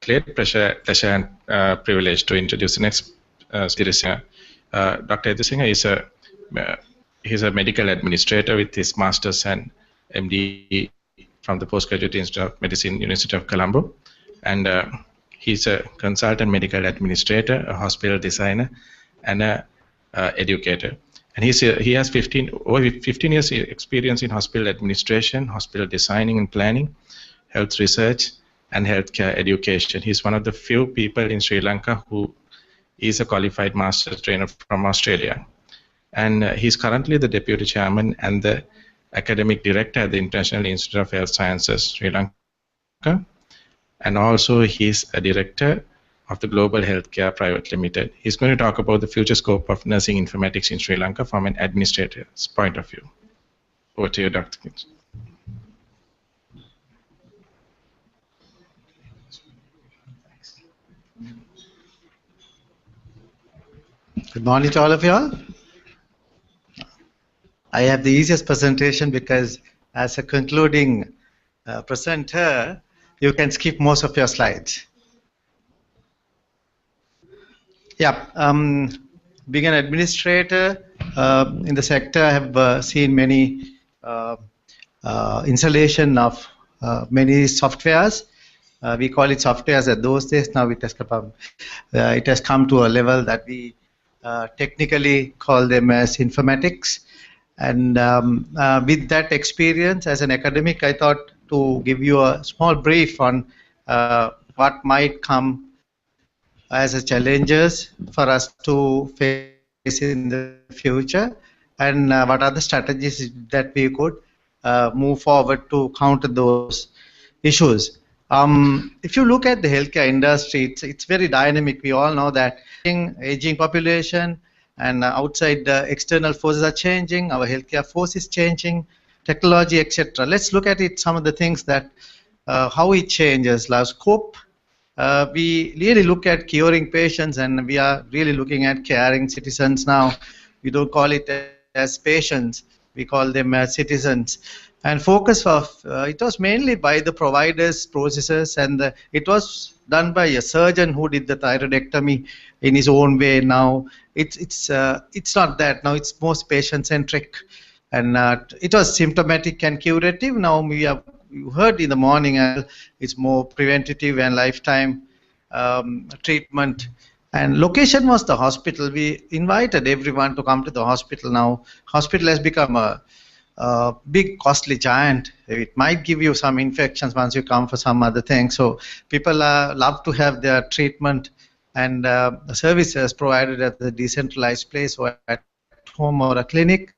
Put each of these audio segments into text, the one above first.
great pleasure and privilege to introduce the next speaker. Dr. Edusinghe he's a medical administrator with his master's and MD from the Postgraduate Institute of Medicine, University of Colombo, and he's a consultant medical administrator, a hospital designer, and a educator. And he has over 15 years experience in hospital administration, hospital designing and planning, health research, and healthcare education. He's one of the few people in Sri Lanka who is a qualified master trainer from Australia. And he's currently the deputy chairman and the academic director at the International Institute of Health Sciences, Sri Lanka. And also he's a director of the Global Healthcare Private Limited. He's going to talk about the future scope of nursing informatics in Sri Lanka from an administrator's point of view. Over to you, Dr. Kinch. Good morning to all of you all. I have the easiest presentation because as a concluding presenter, you can skip most of your slides. Yeah, being an administrator in the sector, I have seen many installation of many softwares. We call it softwares at those days. Now it has come to a level that we technically call them as informatics. And with that experience as an academic, I thought to give you a small brief on what might come as a challenges for us to face in the future, and what are the strategies that we could move forward to counter those issues. If you look at the healthcare industry, it's very dynamic. We all know that aging population and outside external forces are changing, our healthcare force is changing, technology, etc. Let's look at it, some of the things that how it changes. Last scope, we really look at curing patients, and we are really looking at caring citizens now. We don't call it as patients, we call them as citizens. And focus of it was mainly by the providers, processes, and it was done by a surgeon who did the thyroidectomy in his own way. Now it's not that. Now it's most patient-centric, and it was symptomatic and curative. Now we have, you heard in the morning, it's more preventative and lifetime treatment. And location was the hospital. We invited everyone to come to the hospital. Now hospital has become a big costly giant. It might give you some infections once you come for some other thing. So people love to have their treatment and services provided at a decentralized place or at home or a clinic.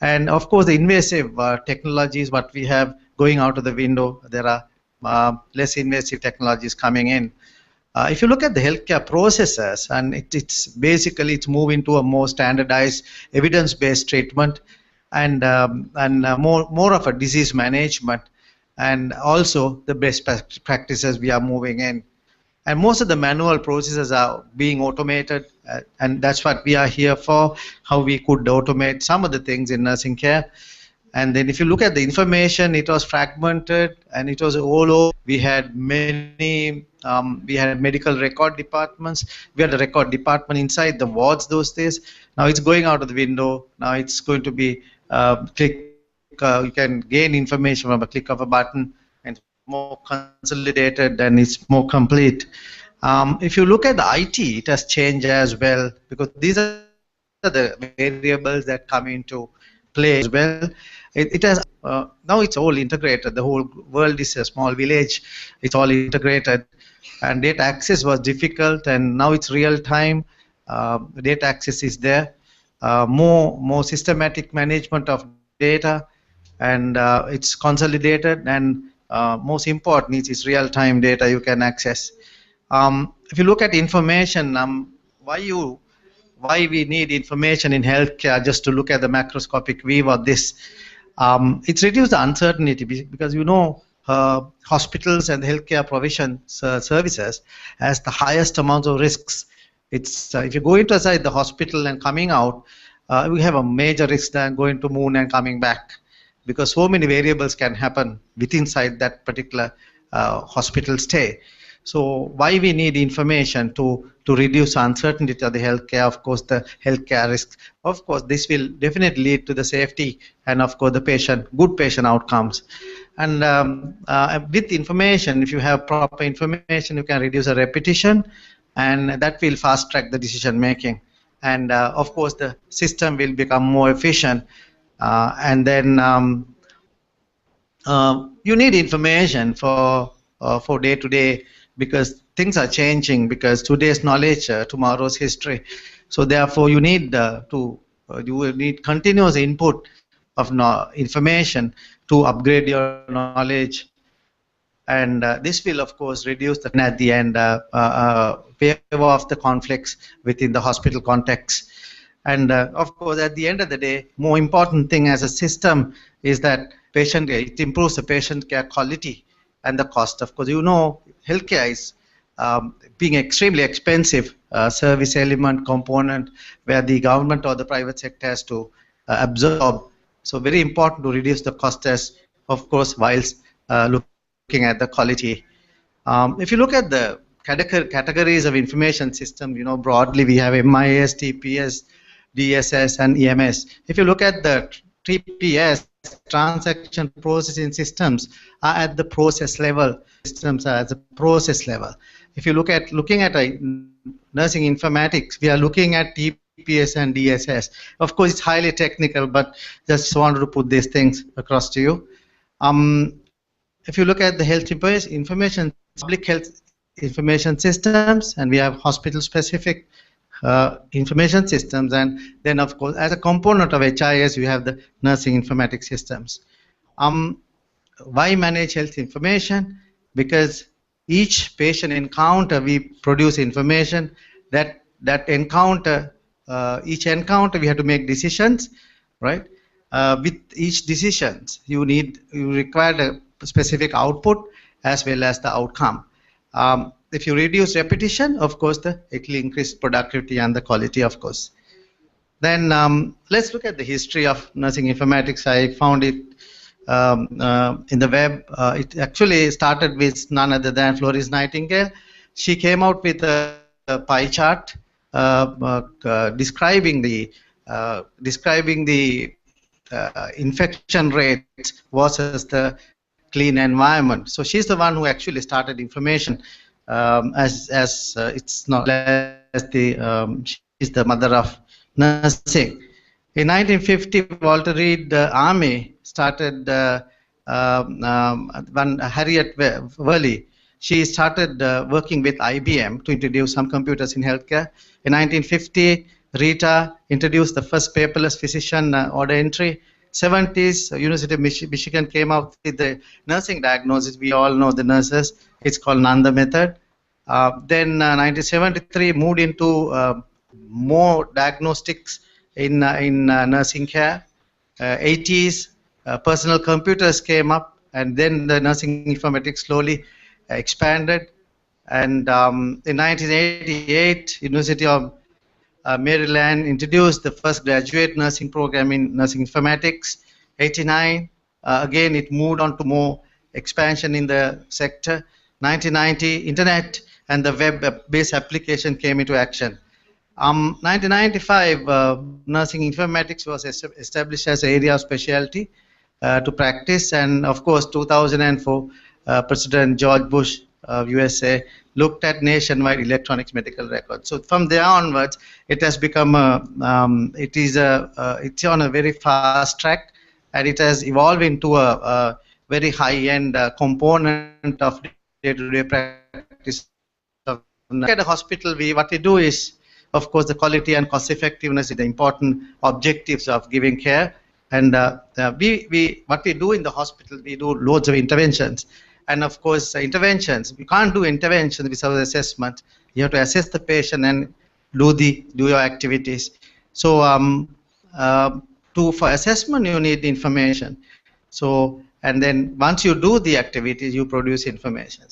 And of course, the invasive technologies, what we have going out of the window, there are less invasive technologies coming in. If you look at the healthcare processes, and it's basically it's moving to a more standardized evidence-based treatment, and more of a disease management, and also the best practices we are moving in. And most of the manual processes are being automated, and that's what we are here for, how we could automate some of the things in nursing care. And then if you look at the information, it was fragmented and it was all over. We had many, we had medical record departments. We had a record department inside the wards those days. Now it's going out of the window. Now it's going to be you can gain information from a click of a button, and more consolidated and it's more complete. If you look at the IT, it has changed as well, because these are the variables that come into play as well. It has now it's all integrated. The whole world is a small village. It's all integrated, and data access was difficult, and now it's real time. Data access is there. More systematic management of data, and it's consolidated, and most important, it's real time data you can access. If you look at information, why we need information in healthcare, just to look at the macroscopic view of this. It's reduced the uncertainty, because you know hospitals and healthcare provision services has the highest amount of risks. It's if you go inside the hospital and coming out, we have a major risk than going to moon and coming back, because so many variables can happen within inside that particular hospital stay. So why we need information to reduce uncertainty to the healthcare, of course, the healthcare risks. Of course, this will definitely lead to the safety and, of course, the good patient outcomes. And with information, if you have proper information, you can reduce the repetition, and that will fast track the decision making. And of course, the system will become more efficient. And then you need information for day to day, because things are changing, because today's knowledge, tomorrow's history. So therefore you need you will need continuous input of information to upgrade your knowledge. And this will of course reduce the, at the end, waiver of the conflicts within the hospital context. And of course, at the end of the day, more important thing as a system is that it improves the patient care quality and the cost. Of course, you know, healthcare is being extremely expensive service element component where the government or the private sector has to absorb. So very important to reduce the cost, as of course, whilst looking at the quality. If you look at the categories of information system, you know, broadly we have MIS, TPS, DSS, and EMS. If you look at the TPS, transaction processing systems, are at the process level. Systems are at the process level. If you looking at nursing informatics, we are looking at TPS and DSS. Of course, it's highly technical, but just wanted to put these things across to you. If you look at the health information, public health information systems, and we have hospital-specific information systems, and then of course as a component of HIS you have the nursing informatics systems. Why manage health information? Because each patient encounter we produce information. That encounter, each encounter we have to make decisions, right? With each decisions you require a specific output as well as the outcome. If you reduce repetition, of course, it will increase productivity and the quality, of course. Then let's look at the history of nursing informatics. I found it in the web. It actually started with none other than Florence Nightingale. She came out with a pie chart describing the infection rates versus the clean environment. So she's the one who actually started information. It's not as she's the mother of nursing. In 1950, Walter Reed Army started Harriet Worley. She started working with IBM to introduce some computers in healthcare. In 1950, Rita introduced the first paperless physician order entry. 70s, University of Michigan came out with the nursing diagnosis. We all know the nurses. It's called Nanda method. Then 1973 moved into more diagnostics in nursing care. 80s, personal computers came up, and then the nursing informatics slowly expanded. And in 1988, University of Maryland introduced the first graduate nursing program in nursing informatics. 89, again it moved on to more expansion in the sector. 1990, internet and the web-based application came into action. 1995, nursing informatics was established as an area of specialty to practice, and of course 2004, President George Bush of USA looked at nationwide electronic medical records. So from there onwards, it has become it's on a very fast track, and it has evolved into a very high-end component of day-to-day practice. At a hospital, what we do is, of course, the quality and cost effectiveness is the important objectives of giving care. And what we do in the hospital, we do loads of interventions. And of course, interventions, we can't do interventions without assessment. You have to assess the patient and do your activities. So for assessment, you need information. So, and then once you do the activities, you produce information.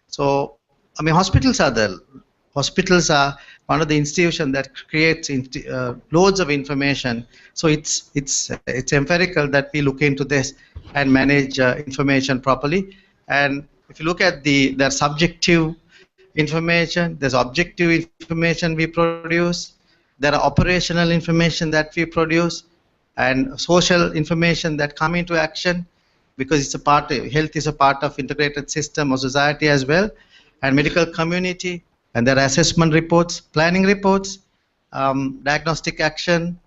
So, I mean, hospitals are one of the institutions that creates loads of information. So it's empirical that we look into this and manage information properly. And if you look at the subjective information, there's objective information we produce, there are operational information that we produce, and social information that come into action, because it's a part, health is a part of integrated system of society as well, and medical community, and there are assessment reports, planning reports, diagnostic action,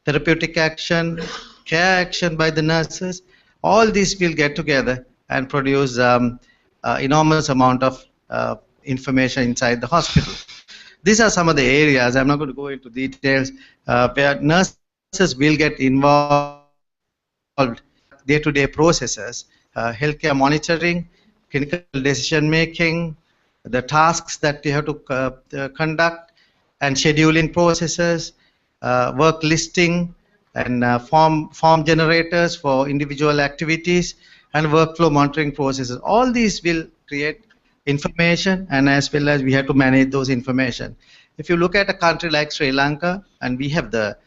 therapeutic action, care action by the nurses. All these will get together and produce enormous amount of information inside the hospital. These are some of the areas, I'm not going to go into details, where nurses will get involved day-to-day processes, healthcare monitoring, clinical decision making, the tasks that you have to conduct, and scheduling processes, work listing, and form generators for individual activities, and workflow monitoring processes. All these will create information, and as well as we have to manage those information. If you look at a country like Sri Lanka, and we have the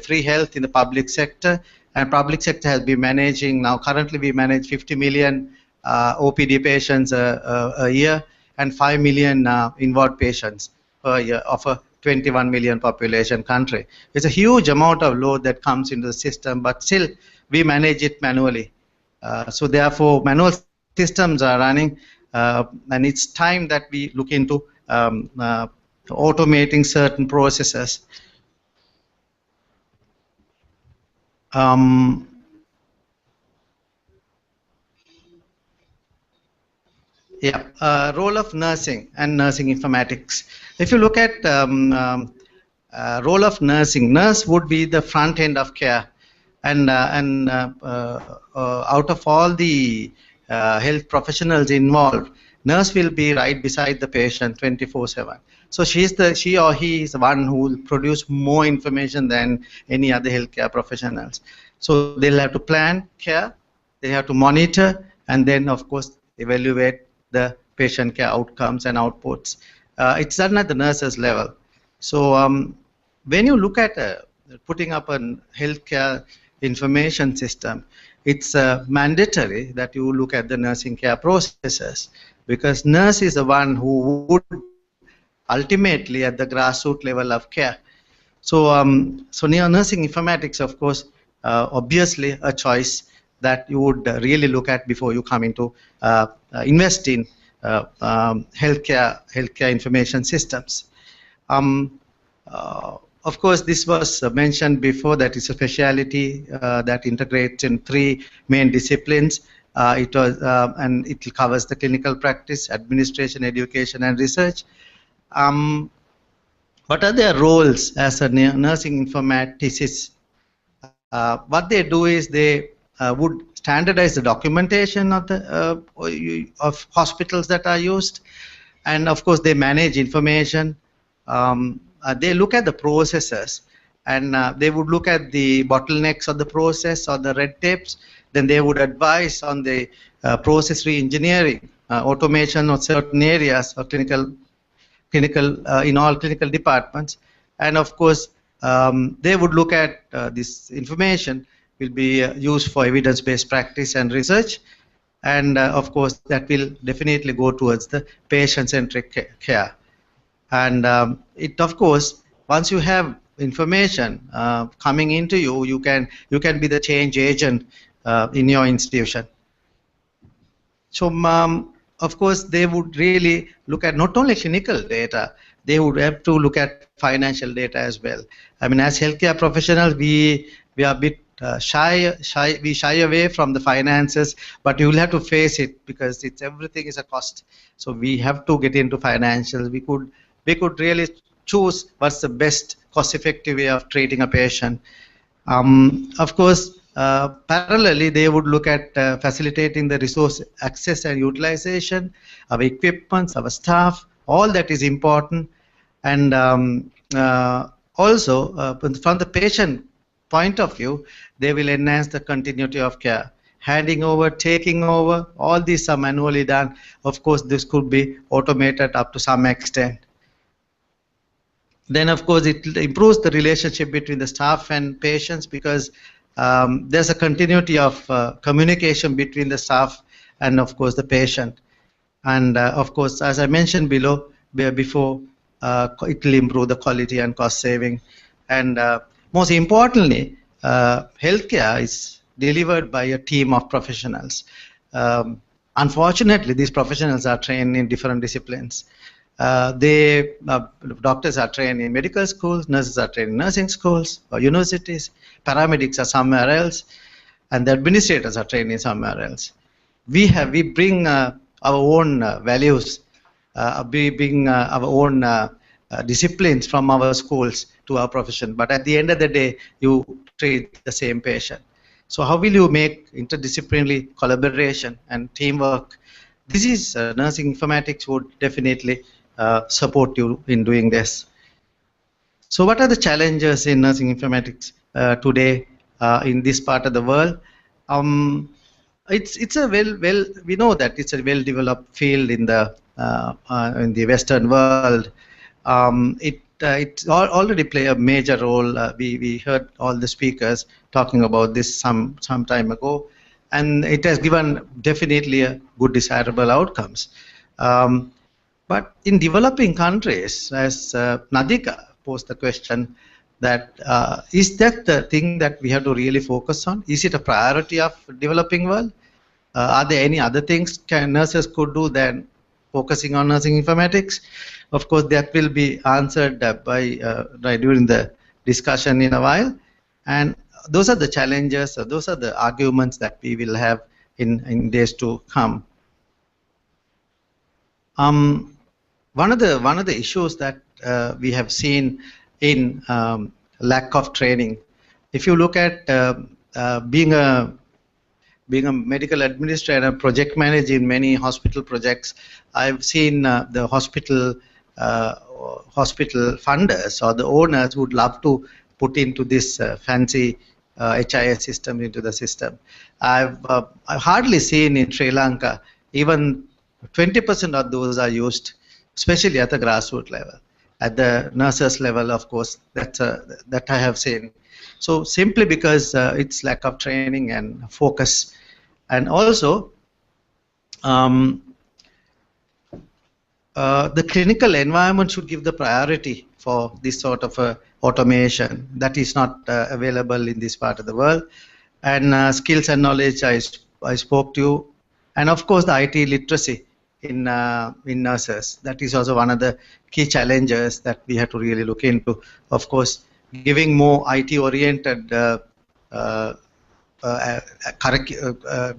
free health in the public sector, and public sector has been managing, now currently we manage 50 million OPD patients a year, and 5 million inward patients per year of a 21 million population country. It's a huge amount of load that comes into the system, but still we manage it manually. So therefore manual systems are running, and it's time that we look into automating certain processes. Role of nursing and nursing informatics. If you look at role of nursing, nurse would be the front end of care, and out of all the health professionals involved, nurse will be right beside the patient 24/7. So she or he is the one who will produce more information than any other healthcare professionals. So they'll have to plan care, they have to monitor, and then of course evaluate the patient care outcomes and outputs. It's done at the nurses level. So when you look at putting up a healthcare information system, it's mandatory that you look at the nursing care processes, because nurse is the one who would ultimately at the grassroots level of care. So nursing informatics, of course, obviously a choice that you would really look at before you come into invest in healthcare information systems. Of course, this was mentioned before, that is a specialty that integrates in 3 main disciplines. And it covers the clinical practice, administration, education, and research. What are their roles as a nursing informaticists? What they do is they would standardize the documentation of the of hospitals that are used, and of course they manage information. They look at the processes, and they would look at the bottlenecks of the process or the red tapes. Then they would advise on the process re-engineering, automation of certain areas of clinical in all clinical departments. And of course they would look at this information will be used for evidence-based practice and research, and of course that will definitely go towards the patient-centric care. And it, of course, once you have information coming into you, you can be the change agent in your institution. So of course they would really look at not only clinical data, they would have to look at financial data as well. I mean, as healthcare professionals, we are a bit we shy away from the finances, but you will have to face it, because everything is a cost. So we have to get into financials. We could really choose what's the best cost-effective way of treating a patient. Of course, parallelly, they would look at facilitating the resource access and utilization, our equipment, our staff. All that is important. And also, from the patient point of view, they will enhance the continuity of care. Handing over, taking over, all these are manually done. Of course, this could be automated up to some extent. Then, of course, it improves the relationship between the staff and patients, because there's a continuity of communication between the staff and, of course, the patient. And of course, as I mentioned before, it will improve the quality and cost saving. And most importantly, healthcare is delivered by a team of professionals. Unfortunately, these professionals are trained in different disciplines. Doctors are trained in medical schools, nurses are trained in nursing schools or universities, paramedics are somewhere else, and the administrators are trained in somewhere else. We bring our own values, we bring our own disciplines from our schools to our profession. But at the end of the day, you treat the same patient. So how will you make interdisciplinary collaboration and teamwork? This is nursing informatics would definitely support you in doing this. So what are the challenges in nursing informatics today in this part of the world? It's a we know that it's a well-developed field in the Western world. It already play a major role. We heard all the speakers talking about this some time ago, and it has given definitely a good desirable outcomes. But in developing countries, as Nadika posed the question, that is that the thing that we have to really focus on? Is it a priority of developing world? Are there any other things nurses could do than focusing on nursing informatics? Of course, that will be answered during the discussion in a while. And those are the challenges, those are the arguments that we will have in days to come. One of the issues that we have seen in lack of training. If you look at being a medical administrator, project manager in many hospital projects, I've seen the hospital funders or the owners would love to put into this fancy HIS system into the system. I've hardly seen in Sri Lanka even 20% of those are used, especially at the grassroots level. At the nurses level, of course, that I have seen. So simply because it's lack of training and focus, and also the clinical environment should give the priority for this sort of automation that is not available in this part of the world. And skills and knowledge, I spoke to you, and of course the IT literacy in nurses. That is also one of the key challenges that we have to really look into. Of course, giving more IT-oriented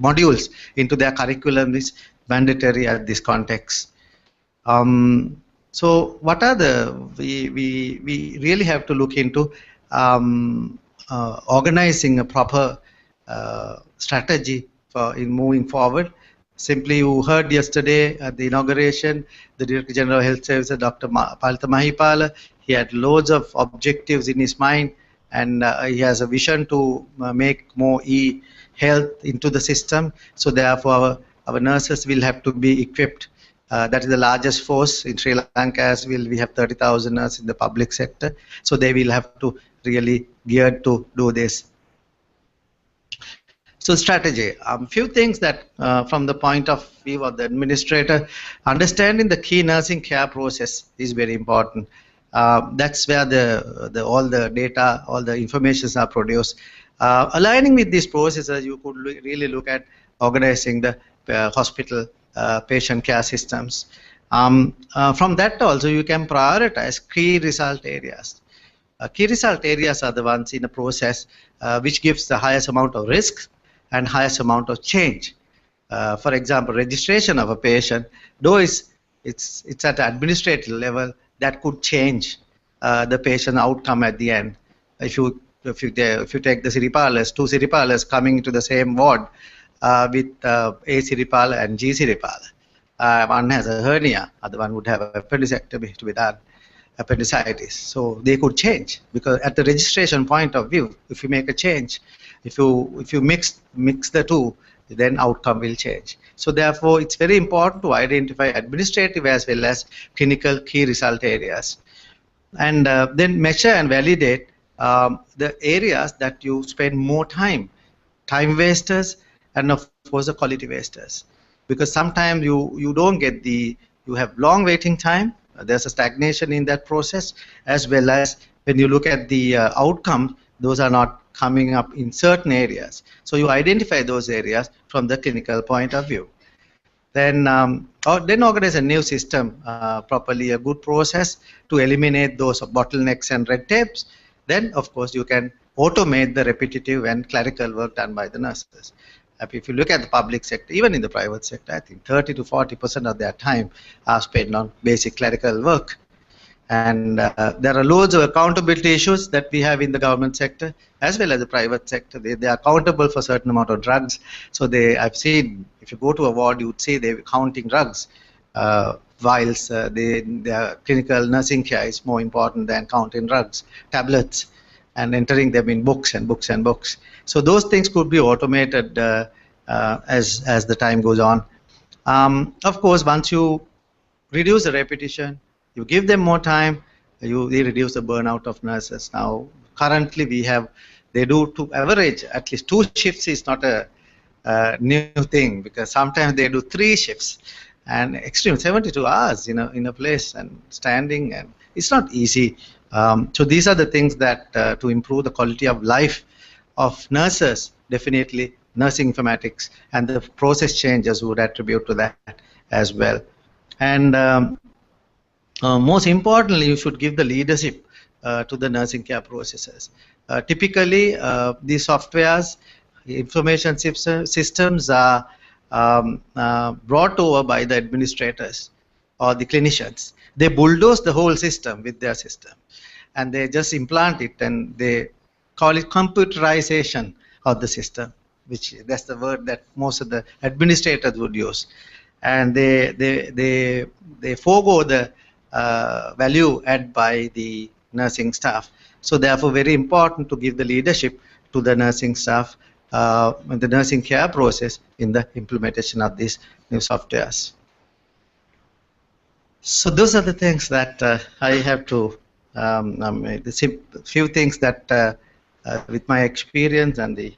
modules into their curriculum is mandatory at this context. So what are we really have to look into organizing a proper strategy in moving forward. Simply, you heard yesterday at the inauguration, the Director General of Health Services, Dr. Palitha Mahipala, he had loads of objectives in his mind, and he has a vision to make more e-health into the system. So therefore, our nurses will have to be equipped. That is the largest force in Sri Lanka as well. We have 30,000 nurses in the public sector. So they will have to really geared to do this. So strategy, few things that from the point of view of the administrator, understanding the key nursing care process is very important. That's where all the data, all the informations are produced. Aligning with these processes, you could really look at organizing the hospital patient care systems. From that also, you can prioritize key result areas. Key result areas are the ones in a process which gives the highest amount of risk and highest amount of change. For example, registration of a patient, though it's at an administrative level, that could change the patient outcome at the end. If you take the Siripalas, two Siripalas coming into the same ward with A Siripala and G Siripala, one has a hernia, other one would have an appendicectomy to be done, appendicitis. So they could change, because at the registration point of view, if you make a change, if you mix the two, then outcome will change. So therefore, it's very important to identify administrative as well as clinical key result areas, and then measure and validate the areas that you spend more time wasters, and of course the quality wasters. because sometimes you don't get you have long waiting time. There's a stagnation in that process, as well as when you look at the outcome, those are not coming up in certain areas. So you identify those areas from the clinical point of view. Then organize a new system, properly a good process to eliminate those bottlenecks and red tapes. Then, of course, you can automate the repetitive and clerical work done by the nurses. If you look at the public sector, even in the private sector, I think 30 to 40% of their time are spent on basic clerical work. And there are loads of accountability issues that we have in the government sector as well as the private sector. They are accountable for a certain amount of drugs. So I've seen, if you go to a ward, you would see they're counting drugs, whilst their clinical nursing care is more important than counting drugs, tablets, and entering them in books and books and books. So those things could be automated as the time goes on. Of course, once you reduce the repetition, you give them more time, they reduce the burnout of nurses. Now, currently they do to average at least 2 shifts is not a new thing, because sometimes they do 3 shifts and extreme 72 hours in a place and standing, and it's not easy. So these are the things that to improve the quality of life of nurses, definitely nursing informatics and the process changes would attribute to that as well. And most importantly, you should give the leadership to the nursing care processes. Typically, these softwares, information systems are brought over by the administrators or the clinicians. They bulldoze the whole system with their system, and they just implant it, and they call it computerization of the system, that's the word that most of the administrators would use. And they forego the value added by the nursing staff. So therefore, very important to give the leadership to the nursing staff and the nursing care process in the implementation of these new softwares. So those are the things that I have to, the few things that with my experience and the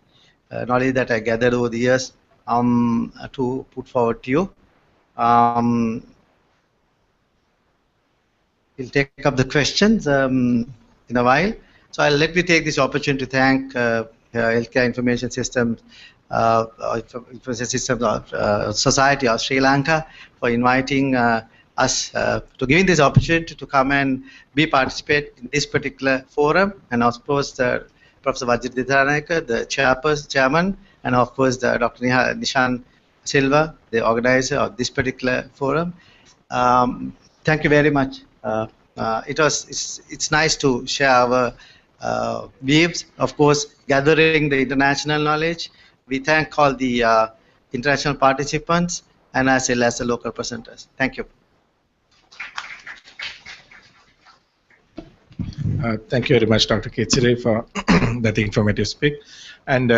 knowledge that I gathered over the years to put forward to you. We'll take up the questions in a while. So let me take this opportunity to thank Healthcare Information Systems, Society of Sri Lanka for inviting us to giving this opportunity to come and participate in this particular forum, and of course Professor Vajra Dithanayake, the chairman, and of course Dr. Nishan Silva, the organizer of this particular forum. Thank you very much. It's nice to share our views, of course, gathering the international knowledge. We thank all the international participants and as well as the local presenters. Thank you. Thank you very much, Dr. Kechire, for that informative speak. And